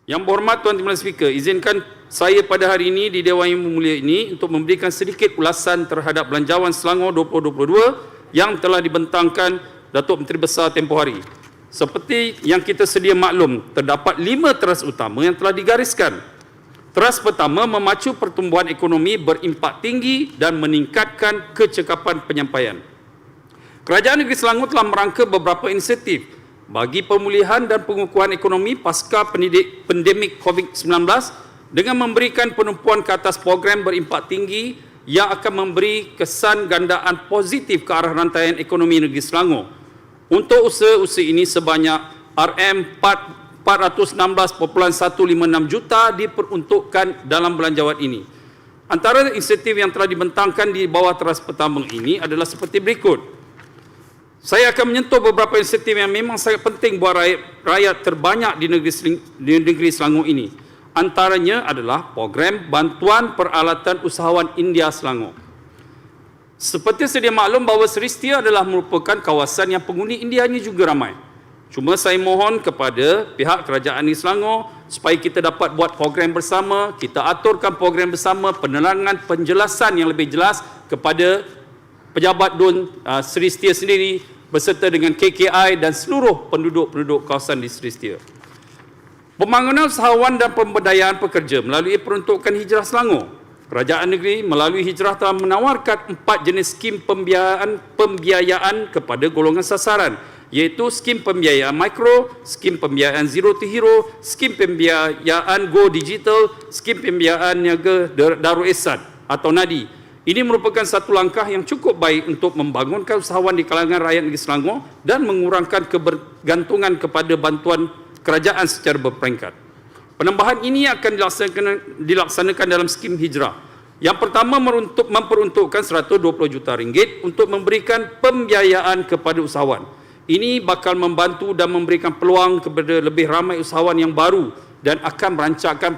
Yang berhormat Tuan Timbalan Speaker, izinkan saya pada hari ini di Dewan Yang Mulia ini untuk memberikan sedikit ulasan terhadap Belanjawan Selangor 2022 yang telah dibentangkan Datuk Menteri Besar tempoh hari. Seperti yang kita sedia maklum, terdapat 5 teras utama yang telah digariskan. Teras pertama, memacu pertumbuhan ekonomi berimpak tinggi dan meningkatkan kecekapan penyampaian. Kerajaan Negeri Selangor telah merangka beberapa inisiatif bagi pemulihan dan pengukuhan ekonomi pasca pandemik COVID-19 dengan memberikan penumpuan ke atas program berimpak tinggi yang akan memberi kesan gandaan positif ke arah rantaian ekonomi negeri Selangor. Untuk usaha-usaha ini sebanyak RM416.156 juta diperuntukkan dalam belanjawan ini. Antara inisiatif yang telah dibentangkan di bawah teras pertama ini adalah seperti berikut. Saya akan menyentuh beberapa inisiatif yang memang sangat penting buat rakyat terbanyak di negeri Selangor ini. Antaranya adalah program bantuan peralatan usahawan India Selangor. Seperti sedia maklum bahawa Seri Setia adalah merupakan kawasan yang penghuni Indianya juga ramai. Cuma saya mohon kepada pihak kerajaan di Selangor supaya kita dapat buat program bersama, kita aturkan program bersama, penerangan penjelasan yang lebih jelas kepada pejabat DUN Seri Setia sendiri beserta dengan KKI dan seluruh penduduk-penduduk kawasan di Seri Setia. Pembangunan usahawan dan pemberdayaan pekerja melalui peruntukan Hijrah Selangor. Kerajaan negeri melalui Hijrah telah menawarkan 4 jenis skim pembiayaan kepada golongan sasaran, iaitu skim pembiayaan mikro, skim pembiayaan zero to hero, skim pembiayaan go digital, skim pembiayaan niaga Darul Ihsan atau NADI. Ini merupakan satu langkah yang cukup baik untuk membangunkan usahawan di kalangan rakyat negeri Selangor dan mengurangkan kebergantungan kepada bantuan kerajaan secara berperingkat. Penambahan ini akan dilaksanakan dalam skim hijrah. Yang pertama memperuntukkan RM120 juta untuk memberikan pembiayaan kepada usahawan. Ini bakal membantu dan memberikan peluang kepada lebih ramai usahawan yang baru dan akan merancangkan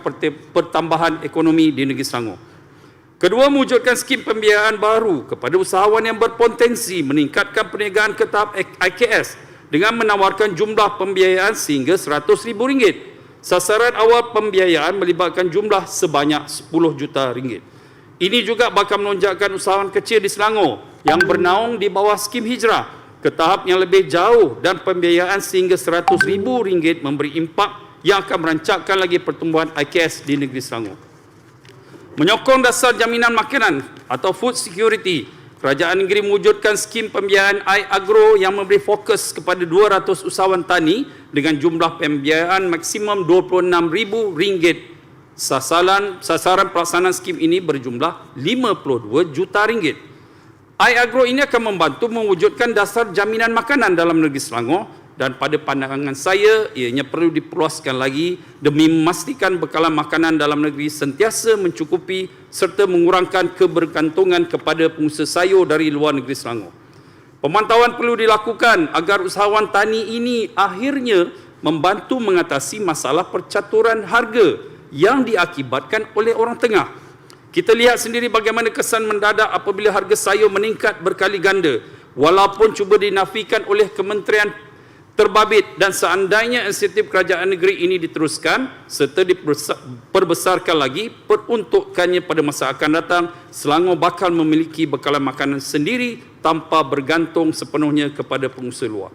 pertambahan ekonomi di negeri Selangor. Kedua, mewujudkan skim pembiayaan baru kepada usahawan yang berpotensi meningkatkan perniagaan ke tahap IKS dengan menawarkan jumlah pembiayaan sehingga RM100,000. Sasaran awal pembiayaan melibatkan jumlah sebanyak RM10 juta. Ini juga bakal melonjakkan usahawan kecil di Selangor yang bernaung di bawah skim hijrah ke tahap yang lebih jauh dan pembiayaan sehingga RM100,000 memberi impak yang akan merancangkan lagi pertumbuhan IKS di negeri Selangor. Menyokong dasar jaminan makanan atau food security, kerajaan negeri mewujudkan skim pembiayaan iAgro yang memberi fokus kepada 200 usahawan tani dengan jumlah pembiayaan maksimum RM26,000. Sasaran pelaksanaan skim ini berjumlah RM52 juta. iAgro ini akan membantu mewujudkan dasar jaminan makanan dalam negeri Selangor dan pada pandangan saya ianya perlu diperluaskan lagi demi memastikan bekalan makanan dalam negeri sentiasa mencukupi serta mengurangkan kebergantungan kepada pengusaha sayur dari luar negeri Selangor. Pemantauan perlu dilakukan agar usahawan tani ini akhirnya membantu mengatasi masalah percaturan harga yang diakibatkan oleh orang tengah. Kita lihat sendiri bagaimana kesan mendadak apabila harga sayur meningkat berkali ganda walaupun cuba dinafikan oleh Kementerian Terbabit, dan seandainya inisiatif kerajaan negeri ini diteruskan serta diperbesarkan lagi peruntukannya pada masa akan datang, Selangor bakal memiliki bekalan makanan sendiri tanpa bergantung sepenuhnya kepada pengusaha luar.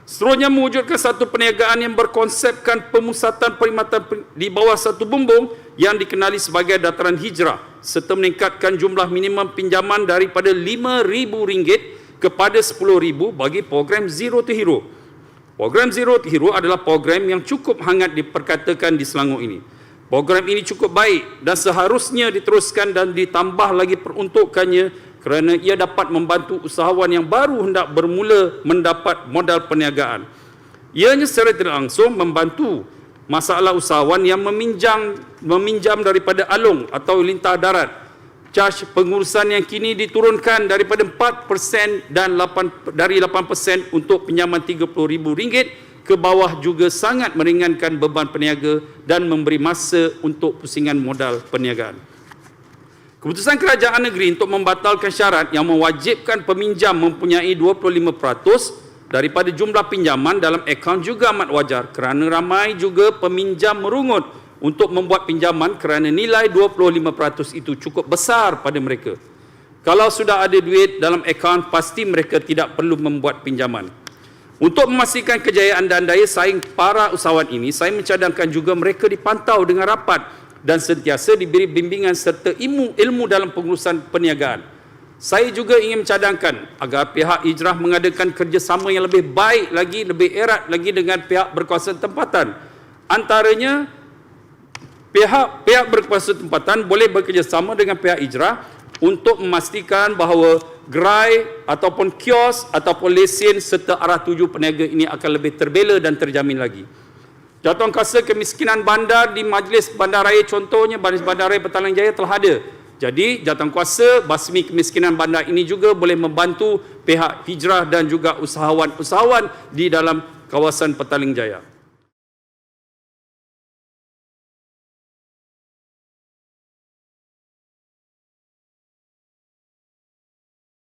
Seterusnya, mewujudkan satu perniagaan yang berkonsepkan pemusatan perkhidmatan di bawah satu bumbung yang dikenali sebagai dataran hijrah serta meningkatkan jumlah minimum pinjaman daripada RM5,000 kepada RM10,000 bagi program Zero to Hero. Program Zero to Hero adalah program yang cukup hangat diperkatakan di Selangor ini. Program ini cukup baik dan seharusnya diteruskan dan ditambah lagi peruntukannya kerana ia dapat membantu usahawan yang baru hendak bermula mendapat modal perniagaan. Ianya secara tidak langsung membantu masalah usahawan yang meminjam daripada alung atau lintah darat. Caj pengurusan yang kini diturunkan daripada 4% dan dari 8% untuk pinjaman RM30,000 ke bawah juga sangat meringankan beban peniaga dan memberi masa untuk pusingan modal perniagaan. Keputusan kerajaan negeri untuk membatalkan syarat yang mewajibkan peminjam mempunyai 25% daripada jumlah pinjaman dalam akaun juga amat wajar kerana ramai juga peminjam merungut untuk membuat pinjaman kerana nilai 25% itu cukup besar pada mereka. Kalau sudah ada duit dalam akaun, pasti mereka tidak perlu membuat pinjaman. Untuk memastikan kejayaan dan daya saing para usahawan ini, saya mencadangkan juga mereka dipantau dengan rapat dan sentiasa diberi bimbingan serta ilmu dalam pengurusan perniagaan. Saya juga ingin mencadangkan agar pihak Hijrah mengadakan kerjasama yang lebih baik lagi, lebih erat lagi dengan pihak berkuasa tempatan. Antaranya, pihak berkuasa tempatan boleh bekerjasama dengan pihak Hijrah untuk memastikan bahawa gerai ataupun kios ataupun lesen serta arah tuju peniaga ini akan lebih terbela dan terjamin lagi. Jawatankuasa kemiskinan bandar di Majlis Bandaraya contohnya Majlis Bandaraya Petaling Jaya telah ada. Jadi jawatankuasa basmi kemiskinan bandar ini juga boleh membantu pihak Hijrah dan juga usahawan-usahawan di dalam kawasan Petaling Jaya.